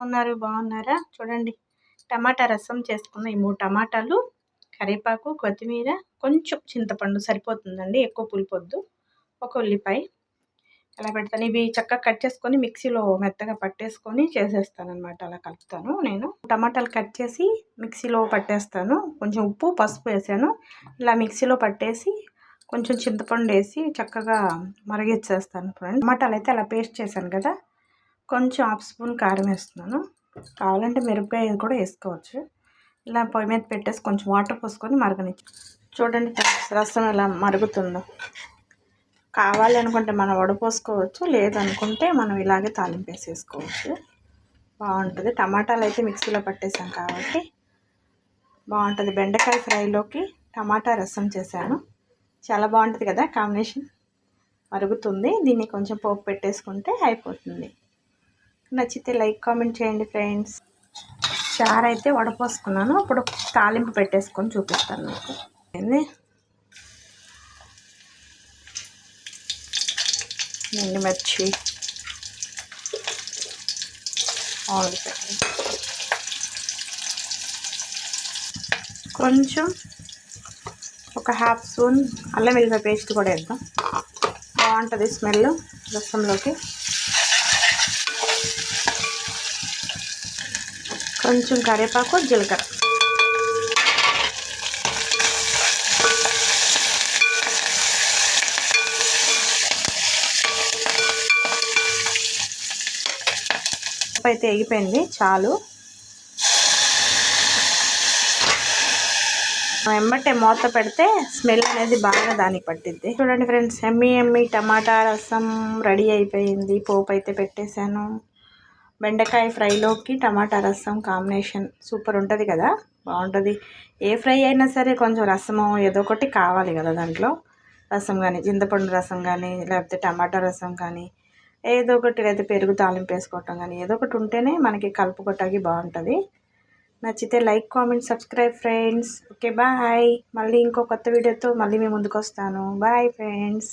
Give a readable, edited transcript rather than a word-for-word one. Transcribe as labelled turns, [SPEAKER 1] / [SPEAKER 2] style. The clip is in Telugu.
[SPEAKER 1] ఉన్నారు బాగున్నారా? చూడండి, టమాటా రసం చేసుకున్న ఈ 3 టమాటాలు, కరివేపాకు, కొత్తిమీర, కొంచెం చింతపండు సరిపోతుందండి. ఎక్కువ పులుపొద్దు. ఒక ఉల్లిపాయ అలా పెడతాను. ఇవి చక్కగా కట్ చేసుకొని మిక్సీలో మెత్తగా పట్టేసుకొని చేసేస్తానన్నమాట. అలా కలుపుతాను నేను. టమాటాలు కట్ చేసి మిక్సీలో పట్టేస్తాను. కొంచెం ఉప్పు, పసుపు వేసాను. ఇలా మిక్సీలో పట్టేసి కొంచెం చింతపండు వేసి చక్కగా మరిగిచ్చేస్తాను. టమాటాలు అయితే అలా పేస్ట్ చేశాను కదా, కొంచెం హాఫ్ స్పూన్ కారం వేస్తున్నాను. కావాలంటే మిరపకాయ కూడా వేసుకోవచ్చు. ఇలా పొయ్యి మీద పెట్టేసి కొంచెం వాటర్ పోసుకొని మరగనిచ్చి చూడండి రసం ఎలా మరుగుతుందో. కావాలి అనుకుంటే మనం వడపోసుకోవచ్చు, లేదనుకుంటే మనం ఇలాగే తాలింపు వేసేసుకోవచ్చు. బాగుంటుంది. టమాటాలు అయితే మిక్సీలో పట్టేసాం కాబట్టి బాగుంటుంది. బెండకాయ ఫ్రైలోకి టమాటా రసం చేశాను. చాలా బాగుంటుంది కదా కాంబినేషన్. మరుగుతుంది, దీన్ని కొంచెం పోపు పెట్టేసుకుంటే అయిపోతుంది. నచ్చితే లైక్ కామెంట్ చేయండి ఫ్రెండ్స్. చారు అయితే వడపోసుకున్నాను. ఇప్పుడు తాలింపు పెట్టేసుకొని చూపిస్తాను మీకు. ఎండుమిర్చి, ఆలుగడ్డ, కొంచెం ఒక హాఫ్ స్పూన్ అల్లం వెల్లిపాయ పేస్ట్ కూడా వేద్దాం. బాగుంటుంది స్మెల్ రసంలోకి. కొంచెం కరివేపాకు, జీలకర్ర. అయితే ఎగిపోయింది, చాలు. వెంబటే మూత పెడితే స్మెల్ అనేది బాగా దానికి పట్టిద్ది. చూడండి ఫ్రెండ్స్, ఎమ్మి టమాటా రసం రెడీ అయిపోయింది. పోపు అయితే పెట్టేశాను. బెండకాయ ఫ్రైలోకి టమాటా రసం కాంబినేషన్ సూపర్ ఉంటుంది కదా, బాగుంటుంది. ఏ ఫ్రై అయినా సరే కొంచెం రసము ఏదో ఒకటి కావాలి కదా దాంట్లో. రసం కానీ, చింతపండు రసం కానీ, లేకపోతే టమాటా రసం కానీ, ఏదో ఒకటి, లేదా పెరుగు తాలింపు వేసుకోవటం కానీ, ఏదో ఒకటి ఉంటేనే మనకి కలుపుకోవటానికి బాగుంటుంది. నచ్చితే like comment subscribe friends. Okay bye. మళ్ళీ ఇంకో కొత్త వీడియోతో మళ్ళీ మీ ముందుకు వస్తాను. Bye friends.